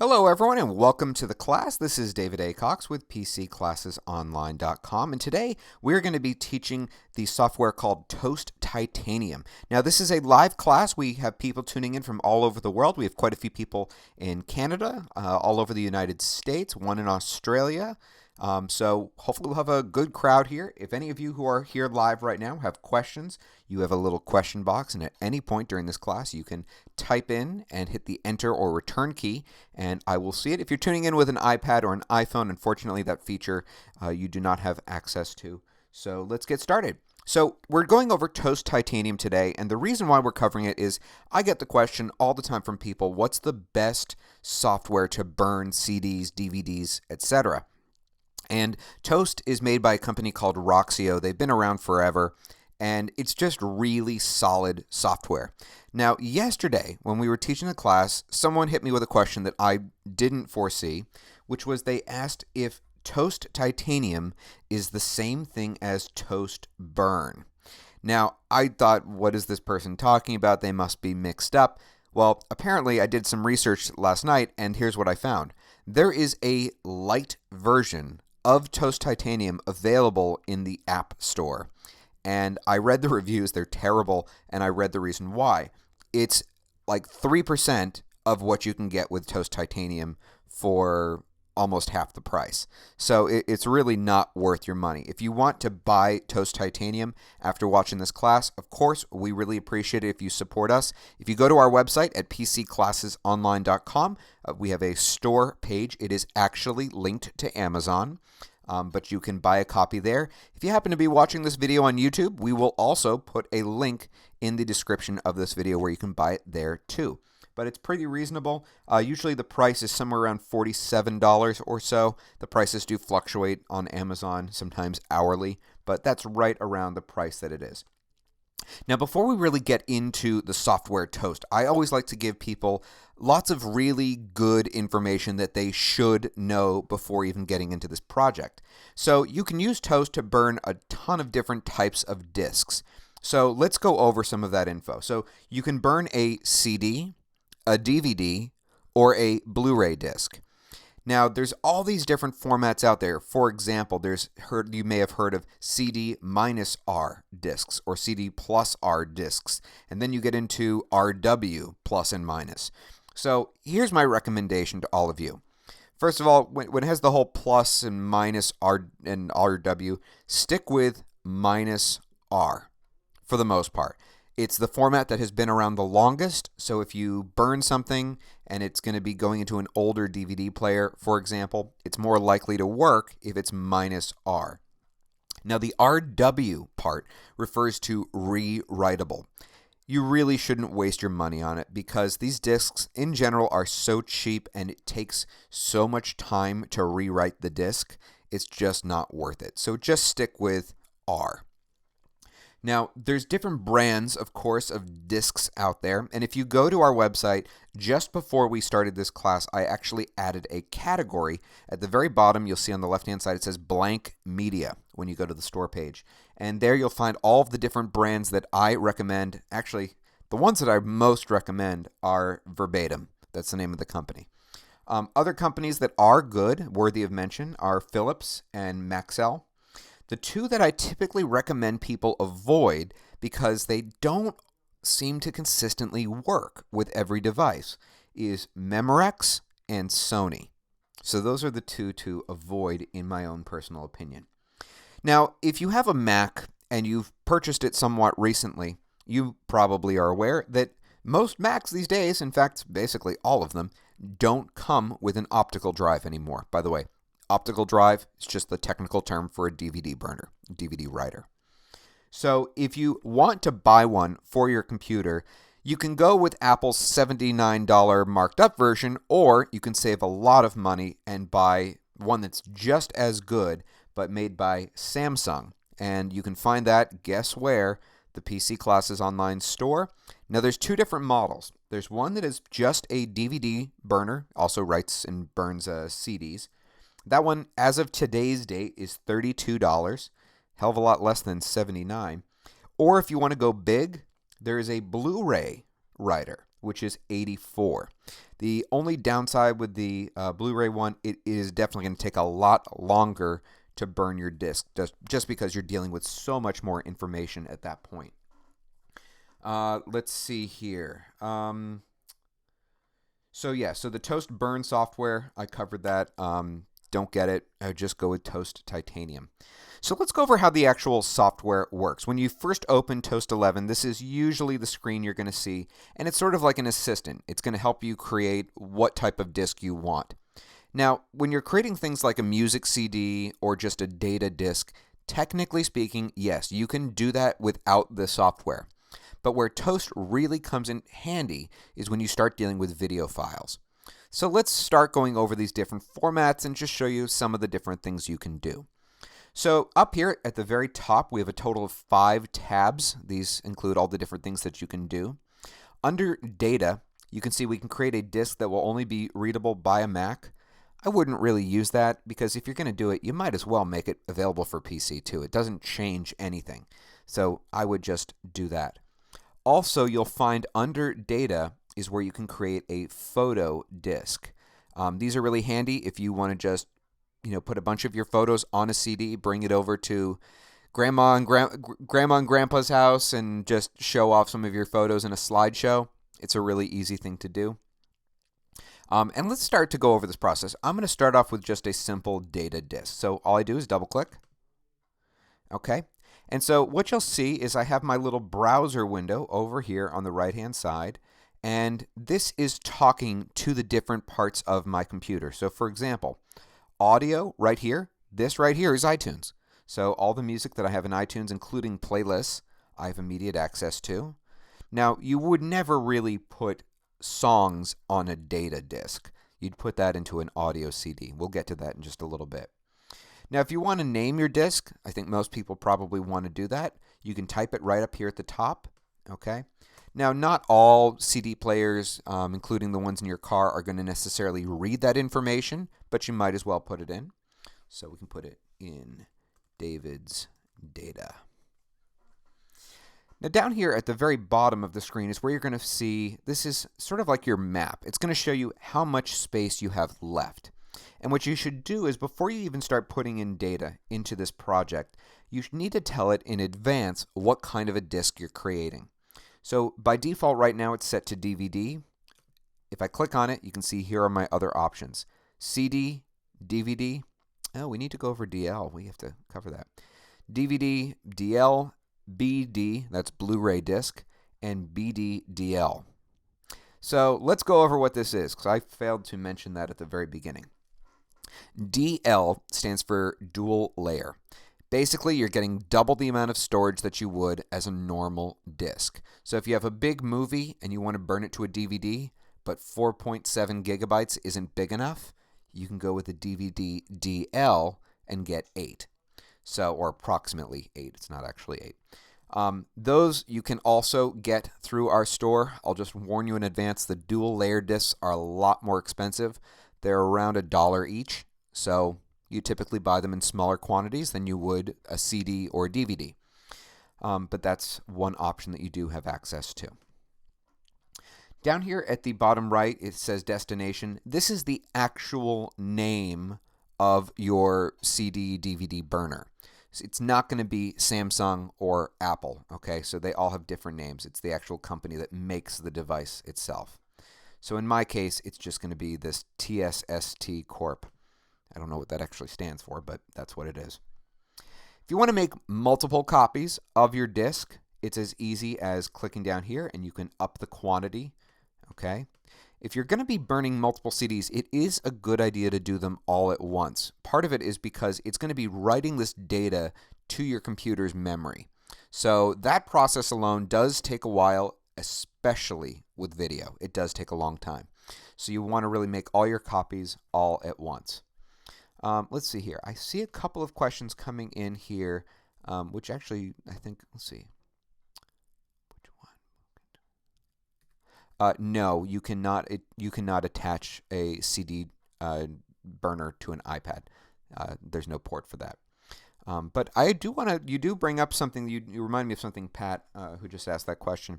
Hello, everyone, and welcome to the class. This is David A. Cox with PCClassesOnline.com, and today we're going to be teaching the software called Toast Titanium. Now, this is a live class. We have people tuning in from all over the world. We have quite a few people in Canada, all over the United States, one in Australia. So hopefully we'll have a good crowd here. If any of you who are here live right now have questions, you have a little question box, and at any point during this class you can type in and hit the enter or return key, and I will see it. If you're tuning in with an iPad or an iPhone, unfortunately that feature you do not have access to. So let's get started. So we're going over Toast Titanium today, and the reason why we're covering it is I get the question all the time from people, what's the best software to burn CDs, DVDs, etc.? And Toast is made by a company called Roxio. They've been around forever, and it's just really solid software. Now, yesterday, when we were teaching the class, someone hit me with a question that I didn't foresee, which was they asked if Toast Titanium is the same thing as Toast Burn. Now, I thought, what is this person talking about? They must be mixed up. Well, apparently I did some research last night, and here's what I found. There is a light version of Toast Titanium available in the App Store. And I read the reviews, they're terrible, and I read the reason why. It's like 3% of what you can get with Toast Titanium for almost half the price. So it's really not worth your money. If you want to buy Toast Titanium after watching this class, of course, we really appreciate it if you support us. If you go to our website at PCClassesOnline.com, we have a store page. It is actually linked to Amazon. But you can buy a copy there. If you happen to be watching this video on YouTube, we will also put a link in the description of this video where you can buy it there too. But it's pretty reasonable. Usually the price is somewhere around $47 or so. The prices do fluctuate on Amazon, sometimes hourly, but that's right around the price that it is. Now, before we really get into the software Toast, I always like to give people lots of really good information that they should know before even getting into this project. So you can use Toast to burn a ton of different types of disks. So let's go over some of that info. So you can burn a CD, a DVD, or a Blu-ray disc. Now, there's all these different formats out there. For example, you may have heard of CD minus R discs or CD plus R discs, and then you get into RW plus and minus. So here's my recommendation to all of you. First of all, when it has the whole plus and minus R and RW, stick with minus R for the most part. It's the format that has been around the longest, so if you burn something and it's going to be going into an older DVD player, for example, it's more likely to work if it's minus R. Now, the RW part refers to rewritable. You really shouldn't waste your money on it because these discs in general are so cheap and it takes so much time to rewrite the disc, it's just not worth it. So just stick with R. Now, there's different brands, of course, of discs out there, and if you go to our website, just before we started this class, I actually added a category. At the very bottom, you'll see on the left-hand side, it says blank media when you go to the store page, and there you'll find all of the different brands that I recommend. Actually, the ones that I most recommend are Verbatim. That's the name of the company. Other companies that are good, worthy of mention, are Philips and Maxell. The two that I typically recommend people avoid because they don't seem to consistently work with every device is Memorex and Sony. So those are the two to avoid in my own personal opinion. Now, if you have a Mac and you've purchased it somewhat recently, you probably are aware that most Macs these days, in fact, basically all of them, don't come with an optical drive anymore. By the way, optical drive is just the technical term for a DVD burner, DVD writer. So if you want to buy one for your computer, you can go with Apple's $79 marked up version, or you can save a lot of money and buy one that's just as good, but made by Samsung. And you can find that, guess where? The PC Classes Online store. Now there's two different models. There's one that is just a DVD burner, also writes and burns CDs. That one, as of today's date, is $32, hell of a lot less than $79. Or if you want to go big, there is a Blu-ray writer, which is $84. The only downside with the Blu-ray one, it is definitely going to take a lot longer to burn your disc, just because you're dealing with so much more information at that point. Let's see here. So the Toast Burn software, I covered that. Don't get it, just go with Toast Titanium. So let's go over how the actual software works. When you first open Toast 11, this is usually the screen you're going to see, and it's sort of like an assistant. It's going to help you create what type of disc you want. Now, when you're creating things like a music CD or just a data disc, technically speaking, yes, you can do that without the software. But where Toast really comes in handy is when you start dealing with video files. So let's start going over these different formats and just show you some of the different things you can do. So up here at the very top, we have a total of 5 tabs. These include all the different things that you can do. Under Data, you can see we can create a disk that will only be readable by a Mac. I wouldn't really use that because if you're going to do it, you might as well make it available for PC too. It doesn't change anything. So I would just do that. Also, you'll find under Data is where you can create a photo disk. These are really handy if you want to just put a bunch of your photos on a CD, bring it over to grandma and grandpa's house and just show off some of your photos in a slideshow. It's a really easy thing to do. And let's start to go over this process. I'm going to start off with just a simple data disk. So all I do is double click. Okay. And so what you'll see is I have my little browser window over here on the right hand side, and this is talking to the different parts of my computer. So for example, audio right here, this right here is iTunes. So all the music that I have in iTunes, including playlists, I have immediate access to. Now, you would never really put songs on a data disk. You'd put that into an audio CD. We'll get to that in just a little bit. Now, if you want to name your disk, I think most people probably want to do that. You can type it right up here at the top. Okay. Now, not all CD players, including the ones in your car, are going to necessarily read that information, but you might as well put it in. So we can put it in David's data. Now, down here at the very bottom of the screen is where you're going to see, this is sort of like your map. It's going to show you how much space you have left. And what you should do is before you even start putting in data into this project, you need to tell it in advance what kind of a disk you're creating. So by default right now it's set to DVD. If I click on it, you can see here are my other options. CD, DVD. Oh, we need to go over DL. We have to cover that. DVD, DL, BD, that's Blu-ray disc, and BD, DL. So let's go over what this is because I failed to mention that at the very beginning. DL stands for dual layer. Basically, you're getting double the amount of storage that you would as a normal disk. So if you have a big movie and you want to burn it to a DVD, but 4.7 gigabytes isn't big enough, you can go with the DVD DL and get 8. So, or approximately 8. It's not actually 8. Those you can also get through our store. I'll just warn you in advance, the dual layer discs are a lot more expensive. They're around $1 each. So you typically buy them in smaller quantities than you would a CD or a DVD. But that's one option that you do have access to. Down here at the bottom right, it says destination. This is the actual name of your CD, DVD burner. It's not going to be Samsung or Apple, okay? So they all have different names. It's the actual company that makes the device itself. So in my case, it's just going to be this TSST Corp. I don't know what that actually stands for, but that's what it is. If you want to make multiple copies of your disk, it's as easy as clicking down here and you can up the quantity, okay? If you're going to be burning multiple CDs, it is a good idea to do them all at once. Part of it is because it's going to be writing this data to your computer's memory. So that process alone does take a while, especially with video. It does take a long time. So you want to really make all your copies all at once. Let's see here. I see a couple of questions coming in here, which actually, I think, let's see. Which one? No, you cannot. You cannot attach a CD burner to an iPad. There's no port for that. But I do want to. You do bring up something. You remind me of something, Pat, who just asked that question.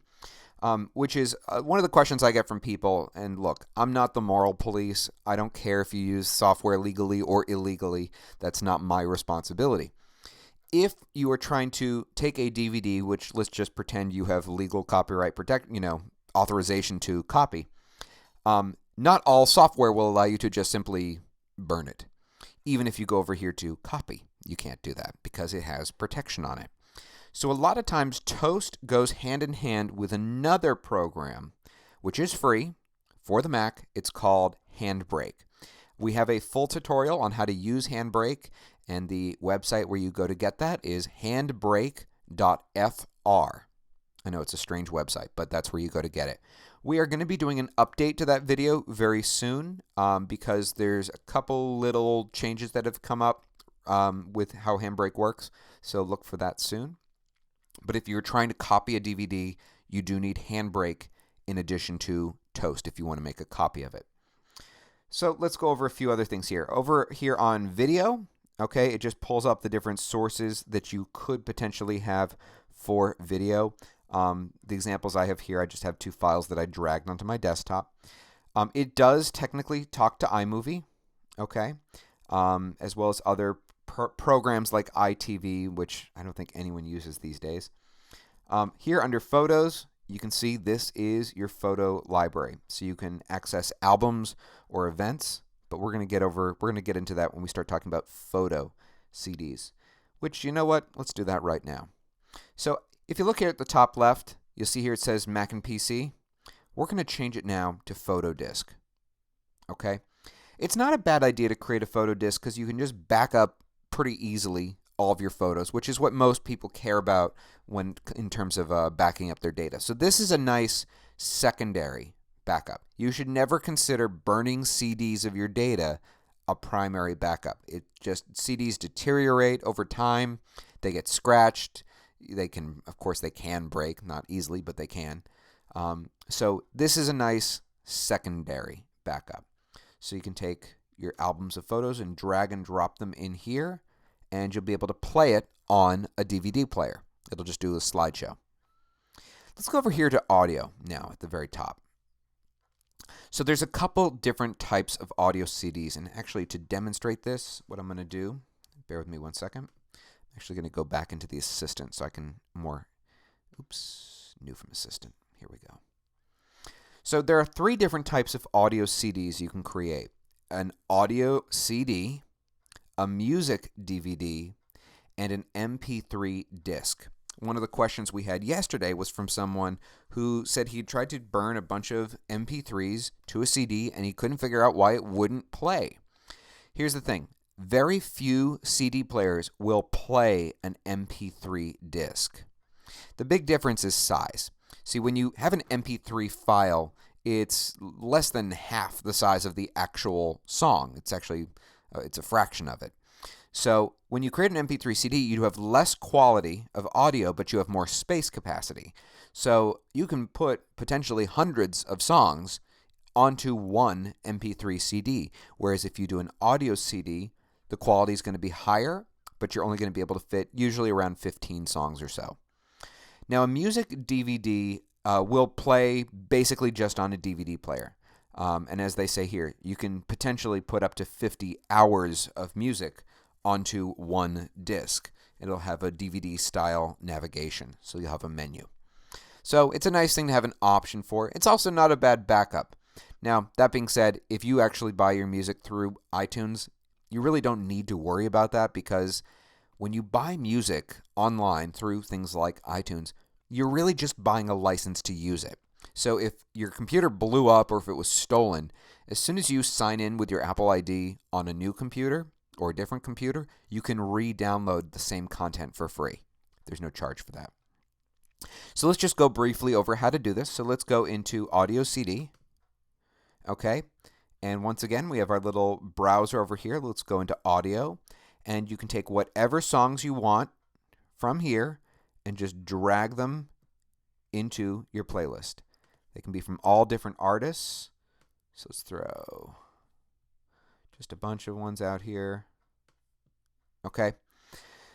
which is one of the questions I get from people. And look, I'm not the moral police. I don't care if you use software legally or illegally. That's not my responsibility. If you are trying to take a DVD, which let's just pretend you have legal copyright authorization to copy, not all software will allow you to just simply burn it. Even if you go over here to copy, you can't do that because it has protection on it. So a lot of times Toast goes hand in hand with another program, which is free for the Mac. It's called Handbrake. We have a full tutorial on how to use Handbrake, and the website where you go to get that is handbrake.fr. I know it's a strange website, but that's where you go to get it. We are going to be doing an update to that video very soon because there's a couple little changes that have come up with how Handbrake works, so look for that soon. But if you're trying to copy a DVD, you do need Handbrake in addition to Toast if you want to make a copy of it. So let's go over a few other things here. Over here on video, okay, it just pulls up the different sources that you could potentially have for video. The examples I have here, I just have 2 files that I dragged onto my desktop. It does technically talk to iMovie, okay, as well as other programs like iTV, which I don't think anyone uses these days. Here under Photos, you can see this is your photo library. So you can access albums or events, but we're going to get into that when we start talking about photo CDs, which, you know what? Let's do that right now. So if you look here at the top left, you'll see here it says Mac and PC. We're going to change it now to photo disk. Okay? It's not a bad idea to create a photo disk because you can just back up pretty easily all of your photos, which is what most people care about when in terms of backing up their data. So this is a nice secondary backup. You should never consider burning CDs of your data a primary backup. CDs deteriorate over time. They get scratched. Of course, they can break, not easily, but they can. So this is a nice secondary backup. So you can take your albums of photos and drag and drop them in here, and you'll be able to play it on a DVD player. It'll just do a slideshow. Let's go over here to audio now at the very top. So there's a couple different types of audio CDs, and actually to demonstrate this, what I'm going to do, bear with me one second. I'm actually going to go back into the assistant so I can new from assistant. Here we go. So there are 3 different types of audio CDs you can create. An audio CD, a music DVD, and an MP3 disc. One of the questions we had yesterday was from someone who said he tried to burn a bunch of MP3s to a CD and he couldn't figure out why it wouldn't play. Here's the thing. Very few CD players will play an MP3 disc. The big difference is size. See, when you have an MP3 file, it's less than half the size of the actual song. It's actually it's a fraction of it. So when you create an MP3 CD, you have less quality of audio, but you have more space capacity. So you can put potentially hundreds of songs onto one MP3 CD, whereas if you do an audio CD, the quality is going to be higher, but you're only going to be able to fit usually around 15 songs or so. Now, a music DVD will play basically just on a DVD player. And as they say here, you can potentially put up to 50 hours of music onto one disc. It'll have a DVD-style navigation, so you'll have a menu. So it's a nice thing to have an option for. It's also not a bad backup. Now, that being said, if you actually buy your music through iTunes, you really don't need to worry about that because when you buy music online through things like iTunes, you're really just buying a license to use it. So if your computer blew up or if it was stolen, as soon as you sign in with your Apple ID on a new computer or a different computer, you can re-download the same content for free. There's no charge for that. So let's just go briefly over how to do this. So let's go into Audio CD. Okay. And once again, we have our little browser over here. Let's go into Audio. And you can take whatever songs you want from here and just drag them into your playlist. They can be from all different artists. So let's throw just a bunch of ones out here. Okay.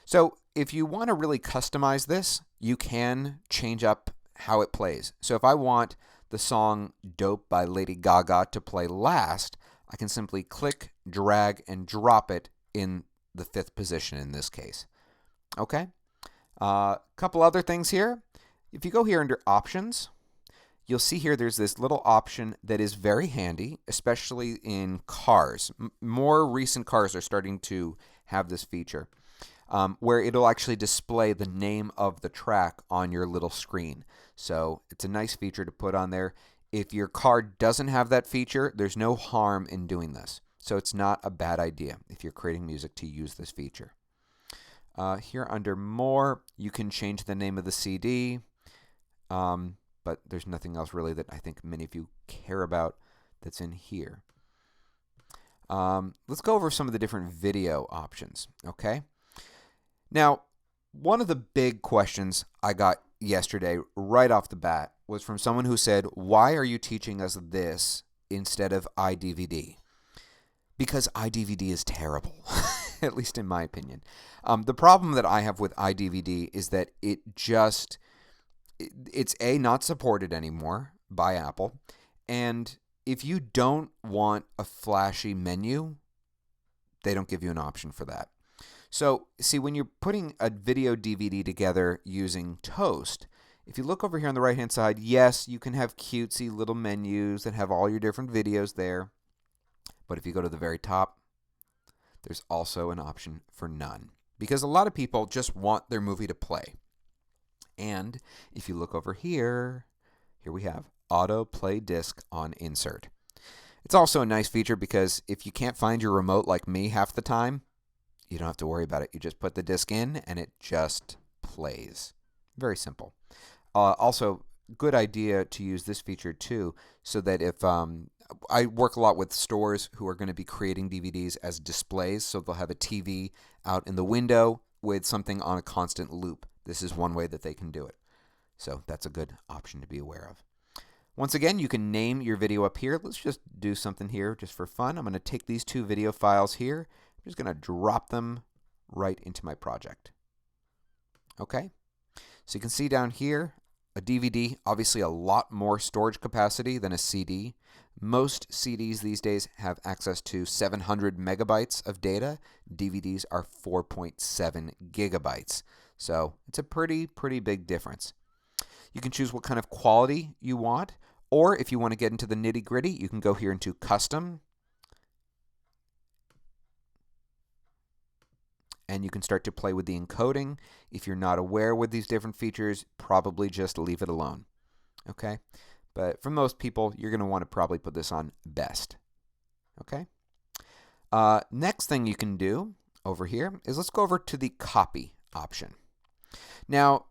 So if you want to really customize this, you can change up how it plays. So if I want the song Dope by Lady Gaga to play last, I can simply click, drag, and drop it in the 5th position in this case. Okay? Couple other things here. If you go here under Options, you'll see here there's this little option that is very handy, especially in cars. More recent cars are starting to have this feature, where it'll actually display the name of the track on your little screen. So it's a nice feature to put on there. If your car doesn't have that feature, there's no harm in doing this. So it's not a bad idea if you're creating music to use this feature. Here under More, you can change the name of the CD, but there's nothing else really that I think many of you care about that's in here. Let's go over some of the different video options, okay? Now, one of the big questions I got yesterday right off the bat was from someone who said, why are you teaching us this instead of iDVD? Because iDVD is terrible, at least in my opinion. The problem that I have with iDVD is that it's not supported anymore by Apple, and if you don't want a flashy menu, they don't give you an option for that. So, see, when you're putting a video DVD together using Toast, if you look over here on the right-hand side, yes, you can have cutesy little menus that have all your different videos there. But if you go to the very top, there's also an option for none. Because a lot of people just want their movie to play. And if you look over here, here we have Auto Play Disc on Insert. It's also a nice feature because if you can't find your remote like me half the time, you don't have to worry about it. You just put the disc in and it just plays. Very simple. Also, good idea to use this feature too, so that if I work a lot with stores who are going to be creating DVDs as displays, so they'll have a TV out in the window with something on a constant loop. This is one way that they can do it. So that's a good option to be aware of. Once again, you can name your video up here. Let's just do something here just for fun. I'm going to take these 2 video files here. I'm just going to drop them right into my project. Okay, so you can see down here, a DVD, obviously a lot more storage capacity than a CD. Most CDs these days have access to 700 megabytes of data. DVDs are 4.7 gigabytes. So it's a pretty big difference. You can choose what kind of quality you want, or if you want to get into the nitty-gritty, you can go here into Custom, and you can start to play with the encoding. If you're not aware with these different features, probably just leave it alone. Okay? But for most people, you're going to want to probably put this on Best. Okay? Next thing you can do over here is let's go over to the Copy option. Now,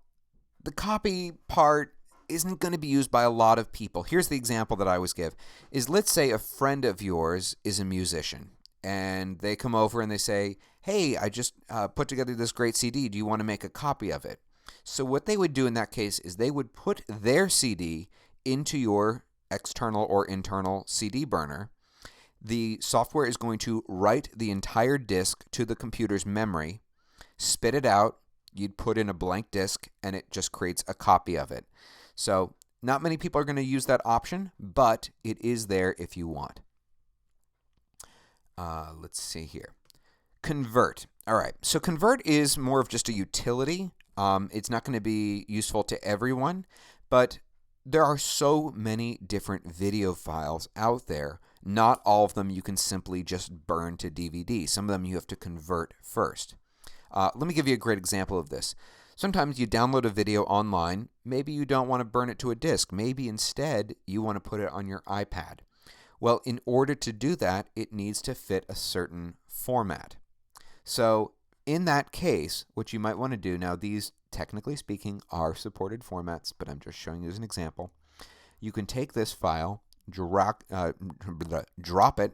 the copy part isn't going to be used by a lot of people. Here's the example that I always give, is let's say a friend of yours is a musician, and they come over and they say, hey, I just put together this great CD. Do you want to make a copy of it? So what they would do in that case is they would put their CD into your external or internal CD burner. The software is going to write the entire disk to the computer's memory, spit it out, you'd put in a blank disk, and it just creates a copy of it. So not many people are going to use that option, but it is there if you want. Let's see here. Convert. All right, so Convert is more of just a utility. It's not going to be useful to everyone, but there are so many different video files out there. Not all of them you can simply just burn to DVD. Some of them you have to convert first. Let me give you a great example of this. Sometimes you download a video online. Maybe you don't want to burn it to a disk. Maybe instead you want to put it on your iPad. Well, in order to do that, it needs to fit a certain format. So in that case, what you might want to do, now these technically speaking are supported formats, but I'm just showing you as an example. You can take this file, drop it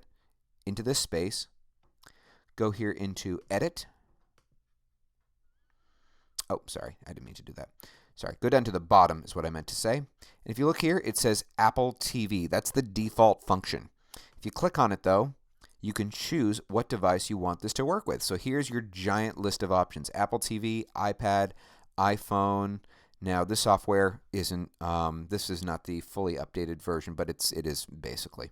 into this space, go here into Edit. Oh, sorry, I didn't mean to do that. Sorry, go down to the bottom is what I meant to say. And if you look here, it says Apple TV. That's the default function. If you click on it, though, you can choose what device you want this to work with. So here's your giant list of options: Apple TV, iPad, iPhone, Now, this software isn't, this is not the fully updated version, but it is basically.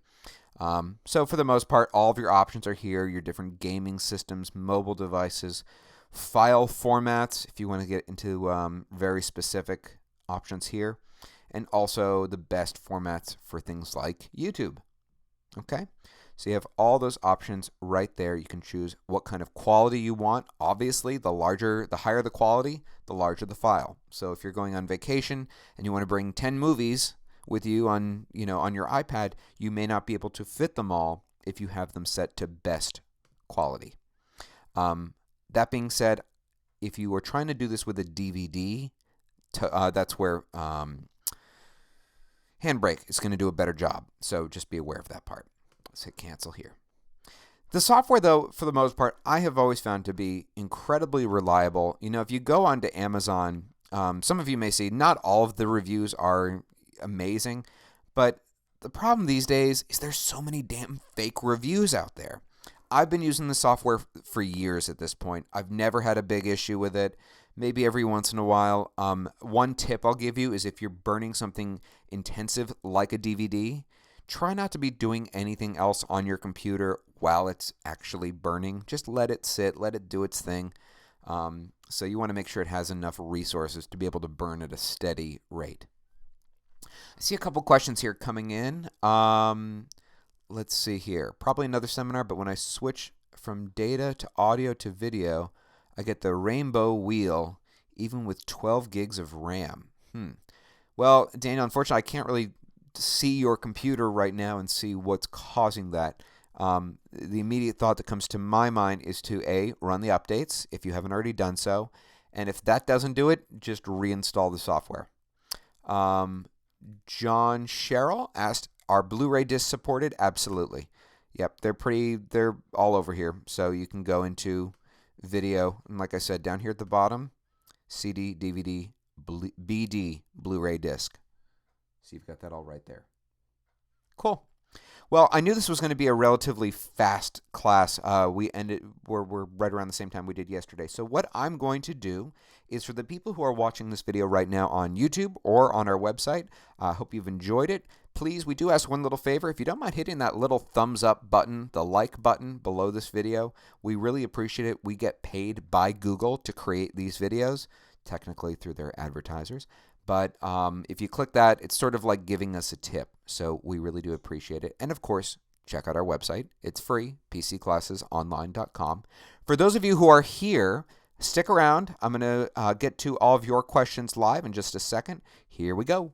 So for the most part, all of your options are here, your different gaming systems, mobile devices, file formats, if you want to get into very specific options here, and also the best formats for things like YouTube. Okay, so you have all those options right there. You can choose what kind of quality you want. Obviously, the higher the quality, the larger the file. So if you're going on vacation and you want to bring 10 movies with you on your iPad, you may not be able to fit them all if you have them set to best quality. That being said, if you are trying to do this with a DVD, that's where Handbrake is going to do a better job. So just be aware of that part. Let's hit cancel here. The software, though, for the most part, I have always found to be incredibly reliable. If you go onto Amazon, some of you may see not all of the reviews are amazing, but the problem these days is there's so many damn fake reviews out there. I've been using the software for years at this point. I've never had a big issue with it. Maybe every once in a while. One tip I'll give you is if you're burning something intensive like a DVD, try not to be doing anything else on your computer while it's actually burning. Just let it sit, let it do its thing. So you want to make sure it has enough resources to be able to burn at a steady rate. I see a couple questions here coming in. Let's see here. Probably another seminar, but when I switch from data to audio to video, I get the rainbow wheel even with 12 gigs of RAM. Well, Daniel, unfortunately, I can't really see your computer right now and see what's causing that. The immediate thought that comes to my mind is to A, run the updates if you haven't already done so. And if that doesn't do it, just reinstall the software. John Sherrill asked, are Blu-ray discs supported? Absolutely. Yep, they're all over here. So you can go into video, and like I said, down here at the bottom, CD, DVD, BD, Blu-ray disc. So you've got that all right there. Cool. Well, I knew this was going to be a relatively fast class. We're right around the same time we did yesterday. So what I'm going to do is, for the people who are watching this video right now on YouTube or on our website, I hope you've enjoyed it. Please, we do ask one little favor. If you don't mind hitting that little thumbs up button, the like button below this video, we really appreciate it. We get paid by Google to create these videos, technically through their advertisers. But if you click that, it's sort of like giving us a tip. So we really do appreciate it. And of course, check out our website. It's free, pcclassesonline.com. For those of you who are here, stick around. I'm going to get to all of your questions live in just a second. Here we go.